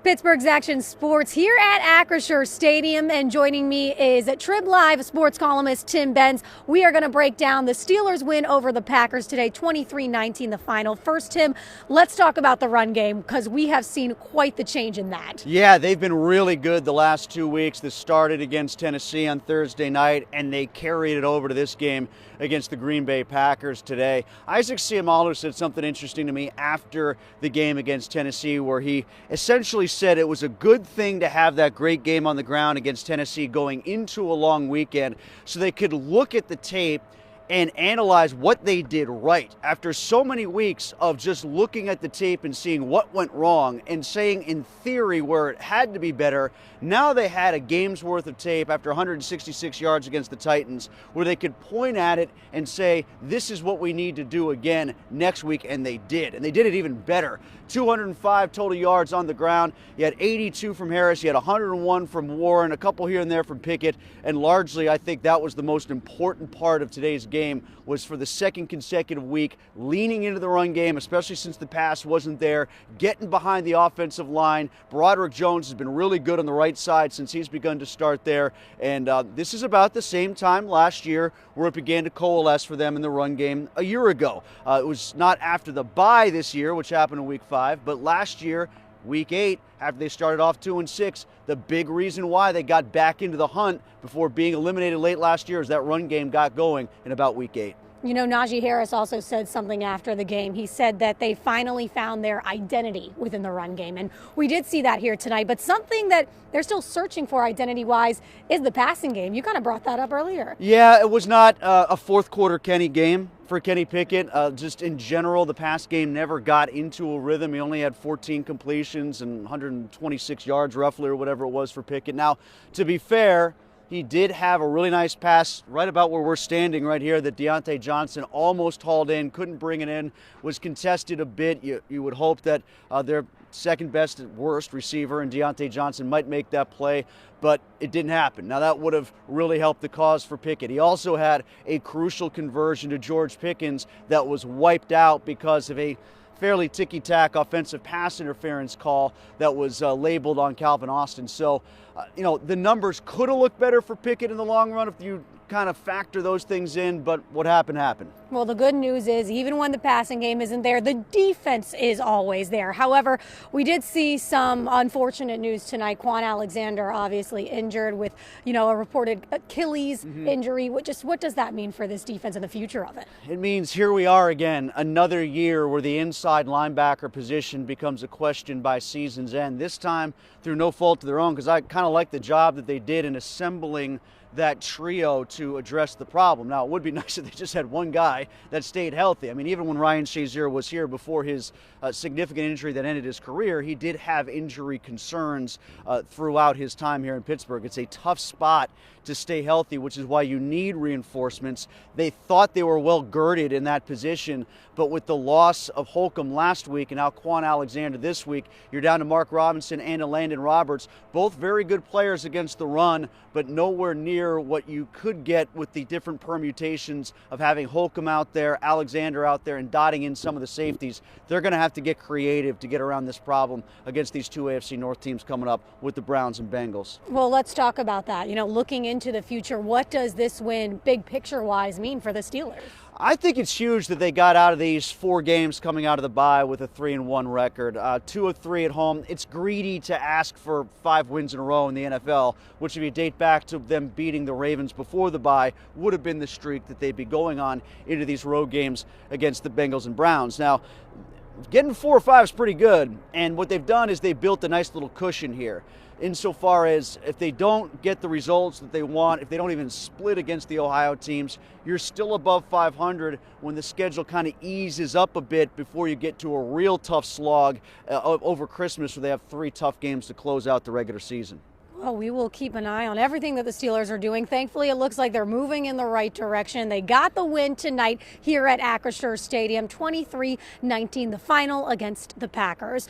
Pittsburgh's Action Sports here at Acrisure Stadium, and joining me is Trib Live sports columnist Tim Benz. We are going to break down the Steelers' win over the Packers today, 23-19 the final. First, Tim, let's talk about the run game because we have seen quite the change in that. Yeah, they've been really good the last 2 weeks. This started against Tennessee on Thursday night, and they carried it over to this game against the Green Bay Packers today. Isaac Seumalo said something interesting to me after the game against Tennessee, where he essentially said it was a good thing to have that great game on the ground against Tennessee going into a long weekend so they could look at the tape and analyze what they did right after so many weeks of just looking at the tape and seeing what went wrong and saying in theory where it had to be better. Now they had a game's worth of tape after 166 yards against the Titans where they could point at it and say, this is what we need to do again next week, and they did. And they did it even better. 205 total yards on the ground. You had 82 from Harris. You had 101 from Warren, a couple here and there from Pickett. And largely, I think that was the most important part of today's game, was for the second consecutive week leaning into the run game, especially since the pass wasn't there, getting behind the offensive line. Broderick Jones has been really good on the right side since he's begun to start there. And this is about the same time last year where it began to coalesce for them in the run game a year ago. It was not after the bye this year, which happened in week 5, but last year, week 8, after they started off 2-6, the big reason why they got back into the hunt before being eliminated late last year is that run game got going in about week 8. You know, Najee Harris also said something after the game. He said that they finally found their identity within the run game. And we did see that here tonight. But something that they're still searching for identity-wise is the passing game. You kind of brought that up earlier. Yeah, it was not a fourth quarter Kenny game for Kenny Pickett. Just in general, the pass game never got into a rhythm. He only had 14 completions and 126 yards roughly or whatever it was for Pickett. Now, to be fair, he did have a really nice pass right about where we're standing right here that Diontae Johnson almost hauled in, couldn't bring it in, was contested a bit. You would hope that their second best at worst receiver and Diontae Johnson might make that play, but it didn't happen. Now that would have really helped the cause for Pickett. He also had a crucial conversion to George Pickens that was wiped out because of a fairly ticky-tack offensive pass interference call that was labeled on Calvin Austin. So, the numbers could have looked better for Pickett in the long run if you kind of factor those things in, but what happened happened. Well, the good news is even when the passing game isn't there, the defense is always there. However, we did see some unfortunate news tonight. Quan Alexander obviously injured with, a reported Achilles injury. What does that mean for this defense and the future of it? It means here we are again, another year where the inside linebacker position becomes a question by season's end. This time through no fault of their own, because I kind of like the job that they did in assembling that trio to address the problem. Now, it would be nice if they just had one guy that stayed healthy. I mean, even when Ryan Shazier was here before his significant injury that ended his career, he did have injury concerns throughout his time here in Pittsburgh. It's a tough spot to stay healthy, which is why you need reinforcements. They thought they were well girded in that position, but with the loss of Holcomb last week and now Quan Alexander this week, you're down to Mark Robinson and to Landon Roberts, both very good players against the run, but nowhere near what you could get with the different permutations of having Holcomb out there, Alexander out there, and dotting in some of the safeties. They're going to have to get creative to get around this problem against these two AFC North teams coming up with the Browns and Bengals. Well, let's talk about that. Looking into the future, what does this win, big picture-wise, mean for the Steelers? I think it's huge that they got out of these 4 games coming out of the bye with a 3-1 record. 2 of 3 at home. It's greedy to ask for 5 wins in a row in the NFL, which if you date back to them beating the Ravens before the bye, would have been the streak that they'd be going on into these road games against the Bengals and Browns. Now, getting 4 or 5 is pretty good, and what they've done is they built a nice little cushion here. Insofar as if they don't get the results that they want, if they don't even split against the Ohio teams, you're still above 500 when the schedule kind of eases up a bit before you get to a real tough slog over Christmas where they have 3 tough games to close out the regular season. Well, we will keep an eye on everything that the Steelers are doing. Thankfully, it looks like they're moving in the right direction. They got the win tonight here at Acrisure Stadium, 23-19, the final against the Packers.